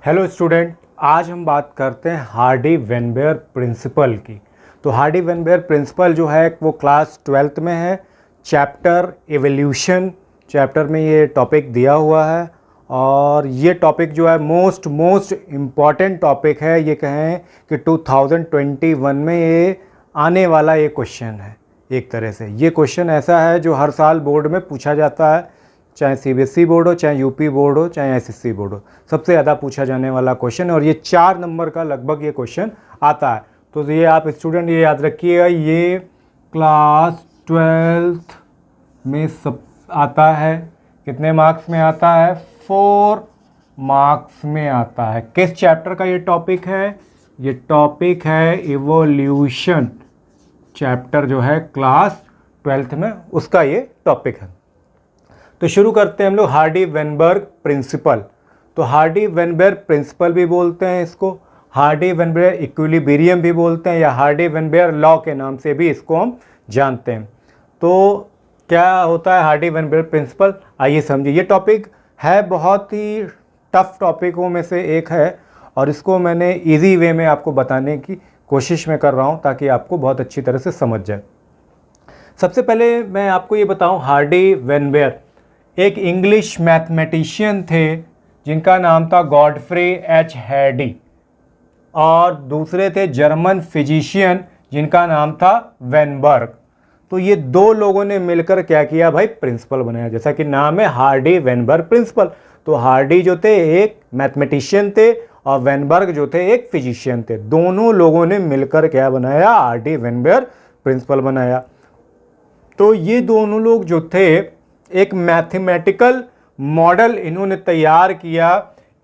Hello student, आज हम बात करते हैं हार्डी वेनबेयर प्रिंसिपल की। तो हार्डी वेनबेयर प्रिंसिपल जो है वो क्लास 12th में है, चैप्टर एवोल्यूशन चैप्टर में ये टॉपिक दिया हुआ है। और ये टॉपिक जो है मोस्ट इम्पॉर्टेंट टॉपिक है। ये कहें कि 2021 में ये आने वाला ये क्वेश्चन है। एक तरह से ये क्वेश्चन ऐसा है जो हर साल बोर्ड में पूछा जाता है, चाहे सीबीएसई बोर्ड हो, चाहे यूपी बोर्ड हो, चाहे एसएससी बोर्ड हो, सबसे ज़्यादा पूछा जाने वाला क्वेश्चन। और ये 4 नंबर का लगभग ये क्वेश्चन आता है। तो ये आप स्टूडेंट ये याद रखिएगा, ये क्लास 12th में सब आता है। कितने मार्क्स में आता है? 4 मार्क्स में आता है। किस चैप्टर का ये टॉपिक है? ये टॉपिक है इवोल्यूशन चैप्टर जो है क्लास 12th में, उसका ये टॉपिक है। तो शुरू करते हैं हम लोग हार्डी वेनबर्ग प्रिंसिपल। तो हार्डी वेनबेयर प्रिंसिपल भी बोलते हैं इसको, हार्डी वेनबेयर इक्विलिब्रियम भी बोलते हैं, या हार्डी वेनबेयर लॉ के नाम से भी इसको हम जानते हैं। तो क्या होता है हार्डी वेनबेयर प्रिंसिपल, आइए समझिए। ये टॉपिक है बहुत ही टफ टॉपिकों में से एक है, और इसको मैंने इजी वे में आपको बताने की कोशिश में कर रहा हूँ ताकि आपको बहुत अच्छी तरह से समझ जाए। सबसे पहले मैं आपको ये बताऊँ, हार्डी वेनबेयर एक इंग्लिश मैथमेटिशियन थे जिनका नाम था गॉडफ्रे एच हार्डी, और दूसरे थे जर्मन फिजिशियन जिनका नाम था वेनबर्ग। तो ये दो लोगों ने मिलकर क्या किया भाई? प्रिंसिपल बनाया। जैसा कि नाम है हार्डी वेनबर्ग प्रिंसिपल। तो हार्डी जो थे एक मैथमेटिशियन थे और वेनबर्ग जो थे एक फिजिशियन थे। दोनों लोगों ने मिलकर क्या बनाया? हार्डी वेनबेयर प्रिंसिपल बनाया। तो ये दोनों लोग जो थे एक मैथमेटिकल मॉडल इन्होंने तैयार किया,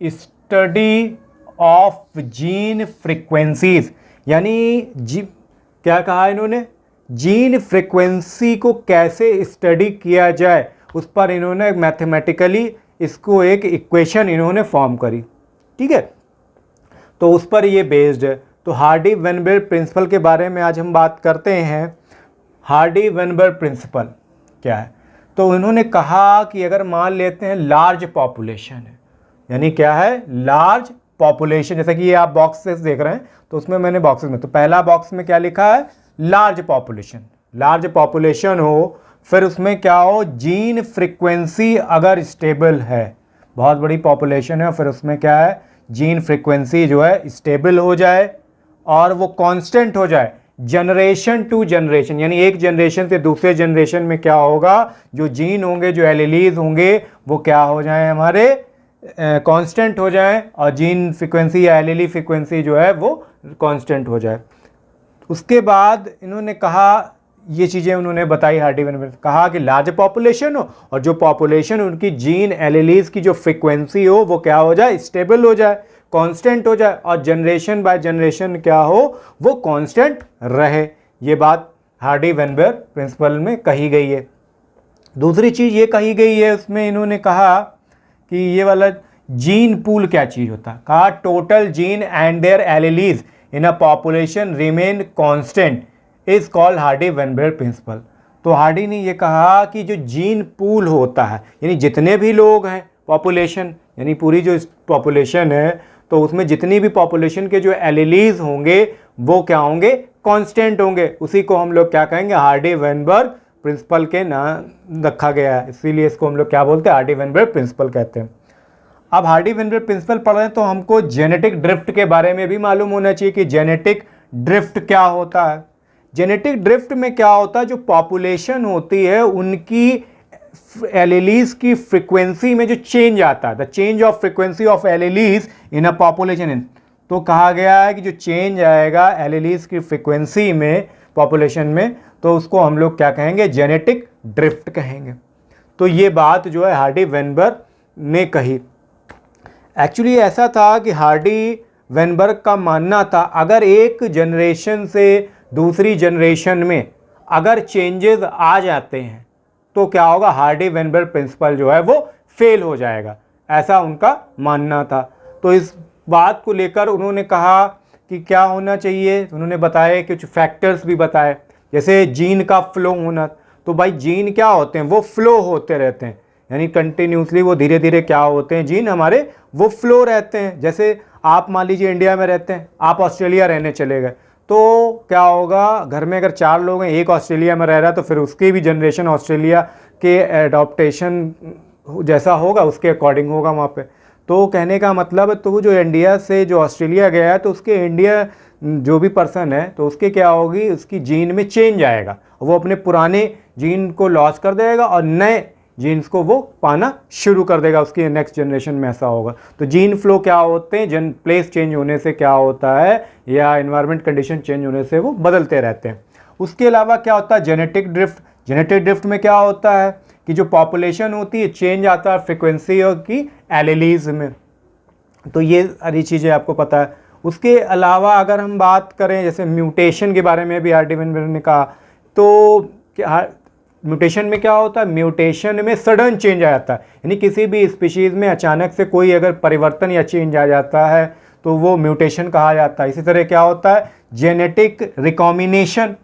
स्टडी ऑफ जीन फ्रीक्वेंसीज, यानी क्या कहा इन्होंने? जीन फ्रीक्वेंसी को कैसे स्टडी किया जाए, उस पर इन्होंने मैथमेटिकली इसको एक इक्वेशन इन्होंने फॉर्म करी। ठीक है, तो उस पर ये बेस्ड है। तो हार्डी वेनबेयर प्रिंसिपल के बारे में आज हम बात करते हैं। हार्डी वेनबेयर प्रिंसिपल क्या है? तो उन्होंने कहा कि अगर मान लेते हैं लार्ज पॉपुलेशन है, यानी क्या है? Large population. जैसे कि ये आप बॉक्सेस देख रहे हैं, तो उसमें मैंने बॉक्सेस में, तो पहला बॉक्स में क्या लिखा है? Large population. लार्ज पॉपुलेशन हो, फिर उसमें क्या हो? जीन फ्रीक्वेंसी अगर स्टेबल है, बहुत बड़ी पॉपुलेशन है, फिर उसमें क्या है? जीन फ्रीक्वेंसी जो है स्टेबल हो जाए और वो कांस्टेंट हो जाए जनरेशन टू जनरेशन, यानी एक जनरेशन से दूसरे जनरेशन में क्या होगा? जो जीन होंगे, जो एलीलीज होंगे, वो क्या हो जाएं? हमारे कांस्टेंट हो जाएं, और जीन फ्रीक्वेंसी या एलीली फ्रीक्वेंसी जो है वो कांस्टेंट हो जाए। उसके बाद इन्होंने कहा, ये चीज़ें उन्होंने बताई हार्डी वेनबेयर, कहा कि लार्ज पॉपुलेशन हो, और जो पॉपुलेशन उनकी जीन एलीलीज की जो फ्रीक्वेंसी हो वो क्या हो जाए? स्टेबल हो जाए, कांस्टेंट हो जाए, और जनरेशन बाय जनरेशन क्या हो? वो कांस्टेंट रहे। ये बात हार्डी वेनबेयर प्रिंसिपल में कही गई है। दूसरी चीज़ ये कही गई है, उसमें इन्होंने कहा कि ये वाला जीन पूल क्या चीज़ होता है? कहा total gene and their alleles in a population remain constant is called Hardy Weinberg principle. तो हार्डी ने ये कहा कि जो जीन पूल होता है, यानी जितने भी लोग हैं पॉपुलेशन, यानी पूरी जो पॉपुलेशन है, तो उसमें जितनी भी पॉपुलेशन के जो एलीलीज होंगे वो क्या होंगे? कांस्टेंट होंगे। उसी को हम लोग क्या कहेंगे? हार्डी वेनबेयर प्रिंसिपल के नाम रखा गया है, इसीलिए इसको हम लोग क्या बोलते हैं? हार्डी वेनबेयर प्रिंसिपल कहते हैं। अब हार्डी वेनबेयर प्रिंसिपल पढ़ रहे हैं तो हमको जेनेटिक ड्रिफ्ट के बारे में भी मालूम होना चाहिए कि जेनेटिक ड्रिफ्ट क्या होता है। जेनेटिक ड्रिफ्ट में क्या होता है? जो पॉपुलेशन होती है उनकी एलीलीज की फ्रीक्वेंसी में जो चेंज आता है, the change of frequency of alleles in a population. तो कहा गया है कि जो चेंज आएगा एलीलीज की फ्रीक्वेंसी में पॉपुलेशन में, तो उसको हम लोग क्या कहेंगे? जेनेटिक ड्रिफ्ट कहेंगे। तो ये बात जो है हार्डी वेनबेयर ने कही। एक्चुअली ऐसा था कि हार्डी वेनबर्ग का मानना था अगर एक जनरेशन से दूसरी जनरेशन में अगर चेंजेस आ जाते हैं तो क्या होगा? हार्डी वेनबेयर प्रिंसिपल जो है वो फेल हो जाएगा, ऐसा उनका मानना था। तो इस बात को लेकर उन्होंने कहा कि क्या होना चाहिए। उन्होंने बताया कुछ फैक्टर्स भी बताए, जैसे जीन का फ्लो होना। तो भाई जीन क्या होते हैं? वो फ्लो होते रहते हैं, यानी कंटिन्यूसली वो धीरे धीरे क्या होते हैं जीन हमारे वो फ्लो रहते हैं। जैसे आप मान लीजिए इंडिया में रहते हैं, आप ऑस्ट्रेलिया रहने चले गए, तो क्या होगा, घर में अगर 4 लोग हैं, एक ऑस्ट्रेलिया में रह रहा है, तो फिर उसकी भी जनरेशन ऑस्ट्रेलिया के एडॉप्टेशन जैसा होगा उसके अकॉर्डिंग होगा वहाँ पे। तो कहने का मतलब है, तो वो जो इंडिया से जो ऑस्ट्रेलिया गया है, तो उसके इंडिया जो भी पर्सन है तो उसके क्या होगी, उसकी जीन में चेंज आएगा, वो अपने पुराने जीन को लॉस कर देगा और नए जीन्स को वो पाना शुरू कर देगा, उसकी नेक्स्ट जनरेशन में ऐसा होगा। तो जीन फ्लो क्या होते हैं, प्लेस चेंज होने से क्या होता है या एनवायरनमेंट कंडीशन चेंज होने से वो बदलते रहते हैं। उसके अलावा क्या होता है, जेनेटिक ड्रिफ्ट। जेनेटिक ड्रिफ्ट में क्या होता है कि जो पॉपुलेशन होती है चेंज आता है फ्रिक्वेंसी और की एलिलीज में, तो ये सारी चीज़ें आपको पता है। उसके अलावा अगर हम बात करें जैसे म्यूटेशन के बारे में भी हार्डी वेनबर्ग ने कहा, तो क्या म्यूटेशन में क्या होता है, म्यूटेशन में सडन चेंज आ जाता है, यानी किसी भी स्पीशीज़ में अचानक से कोई अगर परिवर्तन या चेंज आ जाता है तो वो म्यूटेशन कहा जाता है। इसी तरह क्या होता है, जेनेटिक रिकॉम्बिनेशन।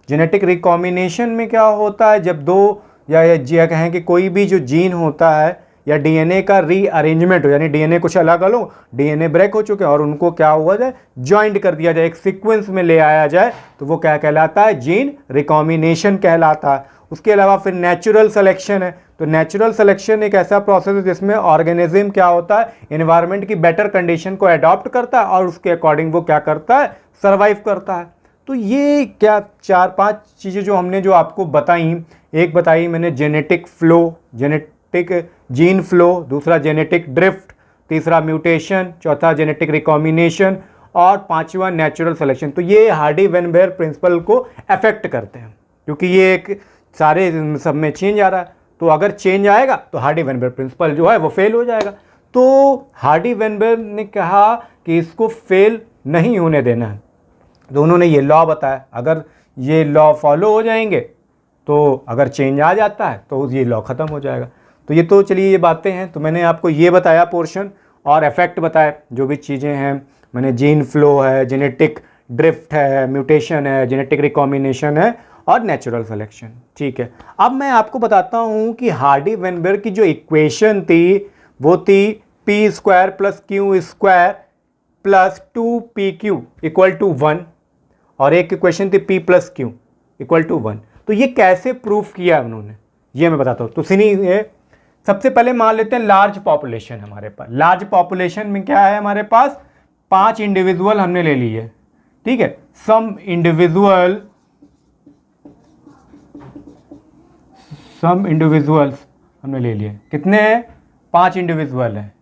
जेनेटिक रिकॉम्बिनेशन में क्या होता है, जब दो या कहें कि कोई भी जो जीन होता है या डीएनए का रीअरेंजमेंट हो, यानी डीएनए कुछ अलग अलग, डीएनए ब्रेक हो चुके हैं और उनको क्या हुआ जाए, ज्वाइंट कर दिया जाए, एक सीक्वेंस में ले आया जाए, तो वो क्या कहलाता है, जीन रिकॉम्बिनेशन कहलाता है। उसके अलावा फिर नेचुरल सिलेक्शन है। तो नेचुरल सिलेक्शन एक ऐसा प्रोसेस है जिसमें ऑर्गेनिज्म क्या होता है, एनवायरनमेंट की बेटर कंडीशन को अडॉप्ट करता है और उसके अकॉर्डिंग वो क्या करता है, सर्वाइव करता है। तो ये क्या 4-5 चीज़ें जो हमने जो आपको बताई, एक बताई मैंने genetic flow, genetic gene flow, दूसरा जेनेटिक ड्रिफ्ट, तीसरा म्यूटेशन, चौथा जेनेटिक रिकॉम्बिनेशन और पांचवा नेचुरल सिलेक्शन। तो ये हार्डी वेनबर्ग प्रिंसिपल को अफेक्ट करते हैं, क्योंकि ये एक सारे सब में चेंज आ रहा है, तो अगर चेंज आएगा तो हार्डी वेनबर्ग प्रिंसिपल जो है वो फेल हो जाएगा। तो हार्डी वेनबर्ग ने कहा कि इसको फेल नहीं होने देना है, तो उन्होंने ये लॉ बताया, अगर ये लॉ फॉलो हो जाएंगे तो अगर चेंज आ जाता है तो ये लॉ ख़त्म हो जाएगा। तो ये तो चलिए ये बातें हैं, तो मैंने आपको ये बताया पोर्शन और इफेक्ट बताया, जो भी चीज़ें हैं मैंने, जीन फ्लो है, जेनेटिक ड्रिफ्ट है, म्यूटेशन है, जेनेटिक रिकॉम्बिनेशन है और नेचुरल सिलेक्शन। ठीक है, अब मैं आपको बताता हूँ कि हार्डी वेनबर्ग की जो इक्वेशन थी वो थी p² + q² + 2pq = 1 और एक इक्वेशन थी p + q = 1। तो ये कैसे प्रूफ किया उन्होंने, ये मैं बताता हूँ। तो सुनिए, सबसे पहले मान लेते हैं लार्ज पॉपुलेशन हमारे पास। लार्ज पॉपुलेशन में क्या है, हमारे पास 5 इंडिविजुअल हमने ले लिए, ठीक है। सम इंडिविजुअल्स हमने ले लिए, कितने हैं, 5 इंडिविजुअल हैं।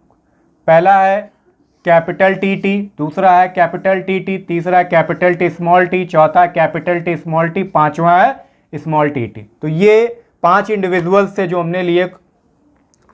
पहला है कैपिटल टी, दूसरा है कैपिटल टी, तीसरा है कैपिटल टी स्मॉल टी, चौथा है कैपिटल टी स्मॉल टी, पांचवा है स्मॉल टी। तो ये 5 इंडिविजुअल्स से जो हमने लिए।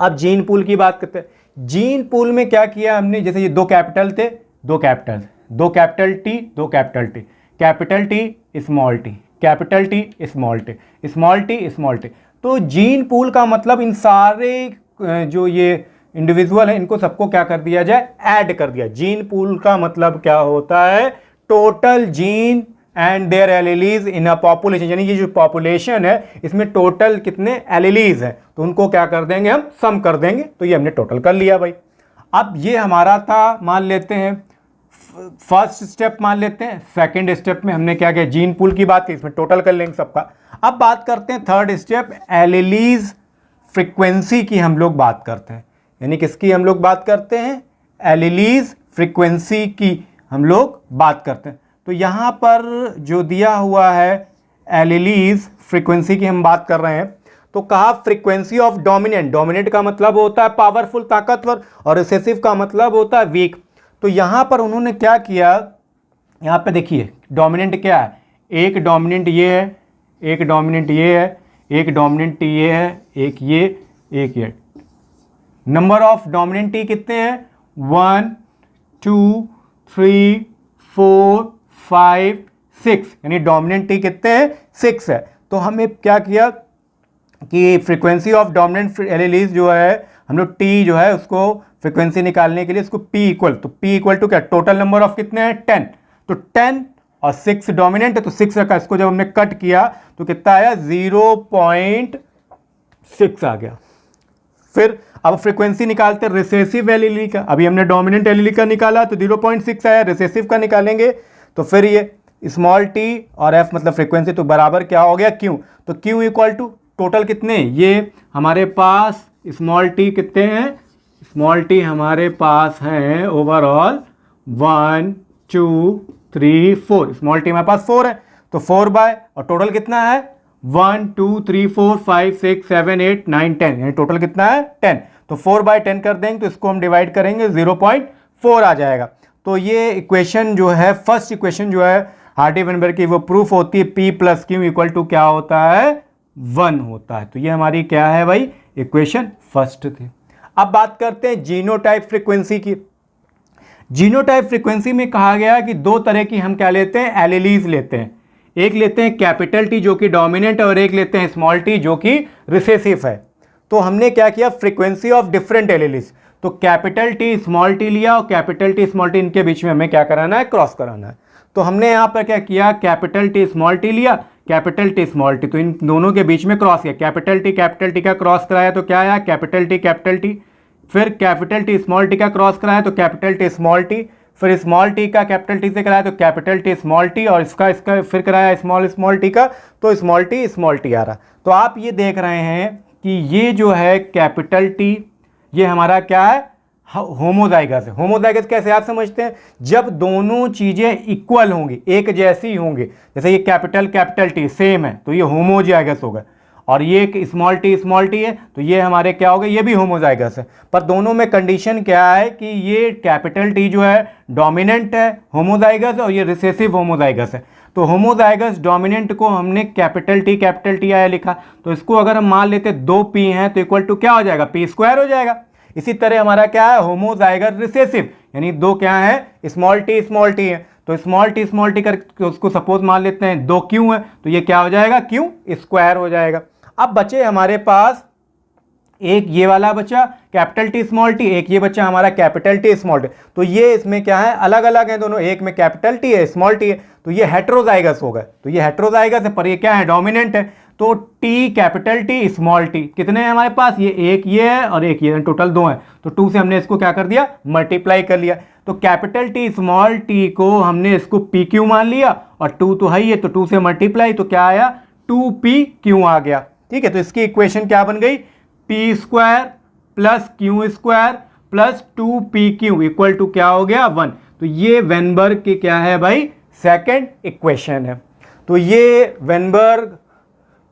अब जीन पूल की बात करते हैं। जीन पूल में क्या किया हमने, जैसे ये 2 कैपिटल थे, 2 capital, 2 capital T, 2 capital T, capital T small T, capital T small T, small T small T. तो जीन पूल का मतलब इन सारे जो ये इंडिविजुअल है इनको सबको क्या कर दिया जाए, ऐड कर दिया। जीन पूल का मतलब क्या होता है, total gene and their alleles in a population, यानी ये जो पॉपुलेशन है इसमें टोटल कितने एलिलीज हैं, तो उनको क्या कर देंगे, हम सम कर देंगे। तो ये हमने टोटल कर लिया भाई। अब ये हमारा था, मान लेते हैं फर्स्ट स्टेप, मान लेते हैं सेकंड स्टेप में हमने क्या किया, जीन पूल की बात की, इसमें टोटल कर लेंगे सबका। अब बात करते हैं थर्ड स्टेप, एलिलीज फ्रीक्वेंसी की हम लोग बात करते हैं, यानी किसकी हम लोग बात करते हैं, एलिलीज फ्रीक्वेंसी की हम लोग बात करते हैं। तो यहाँ पर जो दिया हुआ है एलिलीज फ्रीक्वेंसी की हम बात कर रहे हैं, तो कहा फ्रीक्वेंसी ऑफ डोमिनेंट, डोमिनेंट का मतलब होता है पावरफुल, ताकतवर, और रिसेसिव का मतलब होता है वीक। तो यहाँ पर उन्होंने क्या किया, यहाँ पे देखिए डोमिनेंट क्या है, एक डोमिनेंट ये है, एक डोमिनेंट ये है, एक डोमिनेंट ये है, एक ये। नंबर ऑफ डोमिनेंट टी कितने हैं, 1 2 3 4 5 6, यानी डोमिनेंट टी कितने हैं, 6 है। तो हमें क्या किया कि फ्रीक्वेंसी ऑफ डोमिनेंट एलिलीज जो है, हम लोग टी जो है उसको फ्रीक्वेंसी निकालने के लिए इसको P इक्वल, तो P इक्वल टू क्या, टोटल नंबर ऑफ कितने हैं, 10। तो 10 और 6 डोमिनेंट है, तो 6 रखा, इसको जब हमने कट किया तो कितना आया, 0.6 आ गया। फिर अब फ्रीक्वेंसी निकालते हैं रिसेसिव एलीली का। अभी हमने डोमिनेंट एलीली का निकाला तो 0.6 आया, रिसेसिव का निकालेंगे तो फिर ये स्मॉल टी और एफ मतलब फ्रीक्वेंसी तो बराबर क्या हो गया क्यू। तो क्यू इक्वल टू टोटल कितने, ये हमारे पास स्मॉल टी कितने हैं, स्मॉल टी हमारे पास हैं ओवरऑल 1 2 3 4, स्मॉल टी हमारे पास 4 है तो 4 बाय, और टोटल कितना है 1 2 3 4 5 6 7 8 9 10, यानी टोटल कितना है 10। तो 4/10 कर देंगे तो इसको हम डिवाइड करेंगे 0.4 आ जाएगा। तो ये इक्वेशन जो है, फर्स्ट इक्वेशन जो है हार्डी वेनबर्ग की, वो प्रूफ होती है P + Q इक्वल टू क्या होता है 1 होता है। तो ये हमारी क्या है भाई, इक्वेशन फर्स्ट थी। अब बात करते हैं जीनोटाइप फ्रीक्वेंसी की। जीनोटाइप फ्रीक्वेंसी में कहा गया कि दो तरह की हम क्या लेते हैं, एलिलीज लेते हैं। एक लेते हैं कैपिटल टी जो कि डोमिनेंट है, और एक लेते हैं स्मॉल टी जो कि रिसेसिव है। तो हमने क्या किया, फ्रीक्वेंसी ऑफ डिफरेंट एलिलीज, तो कैपिटल टी स्मॉल टी लिया और कैपिटल टी स्मॉल टी, इनके बीच में हमें क्या कराना है, क्रॉस कराना है। तो हमने यहाँ पर क्या किया, कैपिटल टी स्मॉल टी लिया, कैपिटल टी स्मॉल टी, तो इन दोनों के बीच में क्रॉस किया, कैपिटल टी का क्रॉस कराया तो क्या आया, कैपिटल टी, फिर कैपिटल टी स्मॉल टी का क्रॉस कराया तो कैपिटल टी स्मॉल टी, फिर स्मॉल टी का कैपिटल टी से कराया तो कैपिटल टी स्मॉल टी, और इसका फिर कराया स्मॉल टी का तो स्मॉल टी आ रहा। तो आप ये देख रहे हैं कि ये जो है कैपिटल टी, ये हमारा क्या है, होमोजाइगस है। होमोजाइगस कैसे आप समझते हैं, जब दोनों चीज़ें इक्वल होंगी, एक जैसी होंगी, जैसे ये कैपिटल टी सेम है तो ये होमोजाइगस होगा, और ये एक स्मॉल टी है तो ये हमारे क्या हो गए, ये भी होमोजाइगस है। पर दोनों में कंडीशन क्या है कि ये कैपिटल टी जो है डोमिनेंट है होमोजाइगस, और ये रिसेसिव होमोजाइगस है। तो होमोजाइगस डोमिनेंट को हमने कैपिटल टी आया लिखा, तो इसको अगर हम मान लेते 2p हैं तो इक्वल टू क्या हो जाएगा, p² हो जाएगा। इसी तरह हमारा क्या है, होमोजाइगस रिसेसिव, यानी दो क्या है, स्मॉल टी है, तो स्मॉल टी करके उसको सपोज मान लेते हैं 2q है तो ये क्या हो जाएगा, q² हो जाएगा। अब बचे हमारे पास एक ये वाला बचा कैपिटल टी स्मॉल टी, एक ये बचा हमारा कैपिटल टी स्मॉल टी। तो ये इसमें क्या है, अलग अलग है दोनों, एक में कैपिटल टी है स्मॉल टी है, तो ये हेटेरोजाइगस होगा। तो ये हेटेरोजाइगस है पर ये क्या है, डोमिनेंट है। तो T capital T small T कितने हैं हमारे पास, ये एक ये है और एक ये, टोटल 2 है। तो 2 से हमने इसको क्या कर दिया, मल्टीप्लाई कर लिया। तो कैपिटल टी स्मॉल टी को हमने इसको PQ मान लिया, और 2 तो है ही है तो 2 से मल्टीप्लाई तो क्या आया, 2PQ आ गया। ठीक है, तो इसकी इक्वेशन क्या बन गई, P² + Q² + 2PQ equal to क्या हो गया 1। तो ये वेनबर्ग की क्या है भाई, सेकंड इक्वेशन है। तो ये वेनबर्ग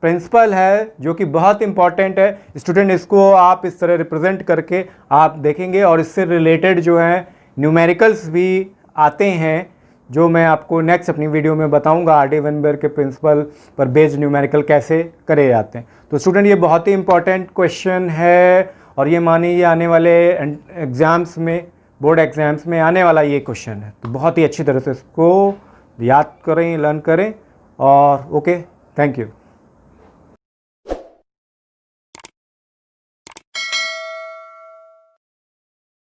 प्रिंसिपल है जो कि बहुत इंपॉर्टेंट है। स्टूडेंट इसको आप इस तरह रिप्रेजेंट करके आप देखेंगे, और इससे रिलेटेड जो है न्यूमेरिकल्स भी आते हैं, जो मैं आपको नेक्स्ट अपनी वीडियो में बताऊंगा। हार्डी वेनबर्ग के प्रिंसिपल पर बेस्ड न्यूमेरिकल कैसे करे जाते हैं। तो स्टूडेंट ये बहुत ही इंपॉर्टेंट क्वेश्चन है, और ये मानिए आने वाले एग्ज़ाम्स में, बोर्ड एग्ज़ाम्स में आने वाला ये क्वेश्चन है। तो बहुत ही अच्छी तरह से इसको याद करें, लर्न करें, और ओके, थैंक यू।